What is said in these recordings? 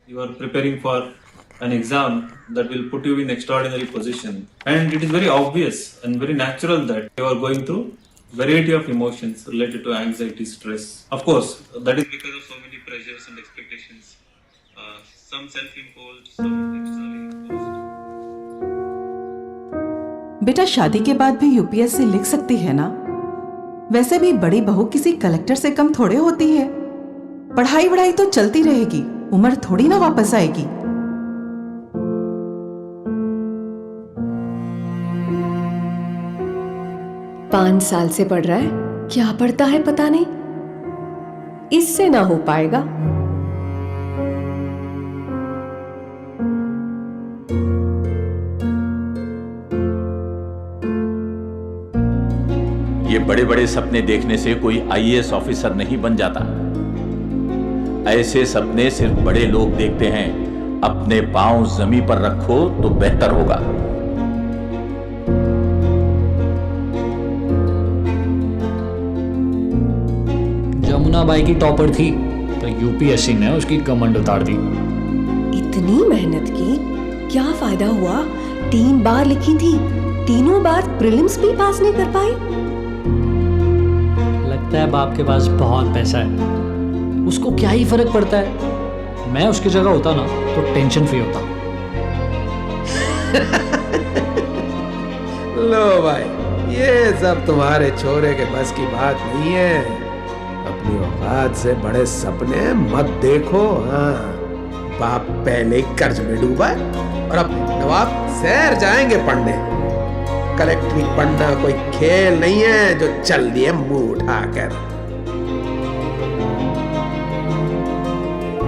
You are preparing for an exam that will put you in extraordinary position, and it is very obvious and very natural that you are going through variety of emotions related to anxiety, stress. Of course, that is because of so many pressures and expectations. Some self-imposed, some externally imposed. बेटा शादी के बाद भी UPSC लिख सकती है ना? वैसे भी बड़ी बहू किसी कलेक्टर से कम थोड़े होती है। पढ़ाई वढ़ाई तो चलती रहेगी, उम्र थोड़ी ना वापस आएगी। पांच साल से पढ़ रहा है, क्या पढ़ता है पता नहीं, इससे ना हो पाएगा। ये बड़े बड़े सपने देखने से कोई आईएएस ऑफिसर नहीं बन जाता। ऐसे सपने सिर्फ बड़े लोग देखते हैं। अपने पांव जमीन पर रखो तो बेहतर होगा। जमुना बाई की टॉपर थी तो यूपीएससी ने उसकी कमांड उतार दी। इतनी मेहनत की, क्या फायदा हुआ? 3 बार लिखी थी, तीनों बार प्रीलिम्स भी पास नहीं कर पाई। लगता है बाप के पास बहुत पैसा है, उसको क्या ही फर्क पड़ता है। मैं उसकी जगह होता ना तो टेंशन फ्री होता। लो भाई, ये सब तुम्हारे छोरे के बस की बात नहीं है। अपनी औकात से बड़े सपने मत देखो। हाँ, बाप पहले कर्ज में डूबा है और अब नवाब शहर जाएंगे पढ़ने। कलेक्ट्री पढ़ना कोई खेल नहीं है जो चल दिए मुंह उठाकर।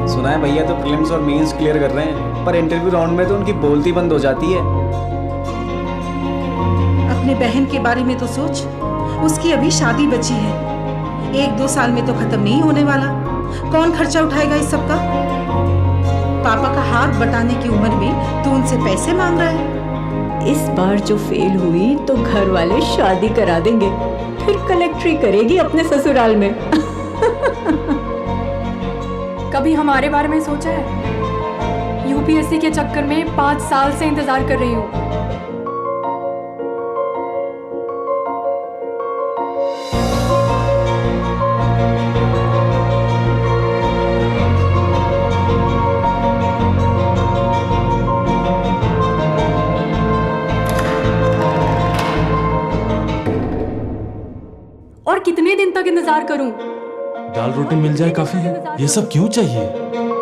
सुना है भैया तो प्रीलिम्स और मेंस क्लियर कर रहे हैं, पर इंटरव्यू राउंड में तो उनकी बोलती बंद हो जाती है। अपने बहन के बारे में तो सोच, उसकी अभी शादी बची है। 1-2 साल में तो खत्म नहीं होने वाला। कौन खर्चा उठाएगा इस सब का? पापा का हाथ बटाने की उम्र में तू उनसे पैसे मांग रहा है। इस बार जो फेल हुई तो घर वाले शादी करा देंगे, फिर कलेक्ट्री करेगी अपने ससुराल में। कभी हमारे बारे में सोचा है? यूपीएससी के चक्कर में 5 साल से इंतजार कर रही हूँ। और कितने दिन तक इंतजार करूं? दाल रोटी मिल जाए काफी है। ये सब क्यों चाहिए?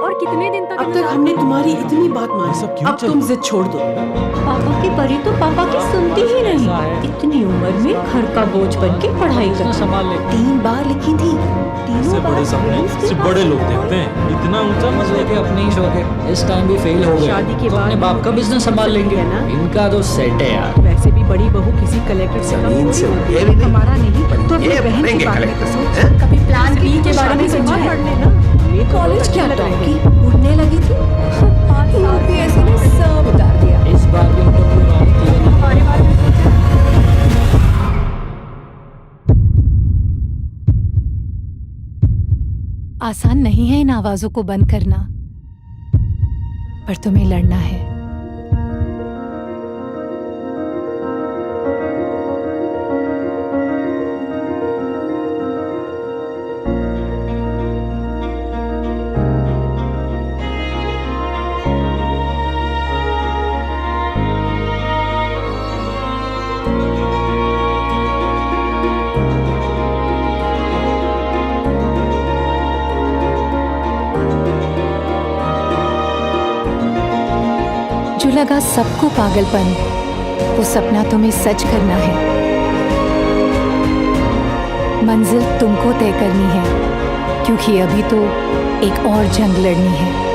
और कितने दिन तक? अब तक हमने तुम्हारी इतनी बात मानी, अब तुम जिद छोड़ दो। पापा की परी तो पापा की सुनती ही नहीं। इतनी उम्र में घर का बोझ बन के पढ़ाई कर संभाल ले। 3 बार लिखी थी, तीनों बड़े सपने सिर्फ बड़े लोग देखते हैं। इतना ऊंचा मसले के अपने ही शौक है। इस टाइम भी फेल हो गए शादी के तो बाद अपने बाप का बिजनेस संभाल लेंगे ना। इनका तो सेट है यार। वैसे भी बड़ी बहू किसी कलेक्टर से कम जमीन से थोड़ी उठे होती भी है। नहीं। हमारा नहीं तो अपनी ये बहन के बनेंगे बारे में तो कलेक्टर, सोच। हैं? कभी प्लान बी के बारे में सोचा है? पढ़ लेना। कॉलेज क्या टॉप की उड़ने लगी थी। यूपीएससी ने सब उतार दिया। इस बार भी इंटरव्यू राउंड क्लियर नहीं। हमारे बारे में सोचा है? आसान नहीं है इन आवाजों को बंद करना, पर तुम्हें लड़ना है। जो लगा सबको पागलपन, वो सपना तुम्हें सच करना है। मंजिल तुमको तय करनी है, क्योंकि अभी तो एक और जंग लड़नी है।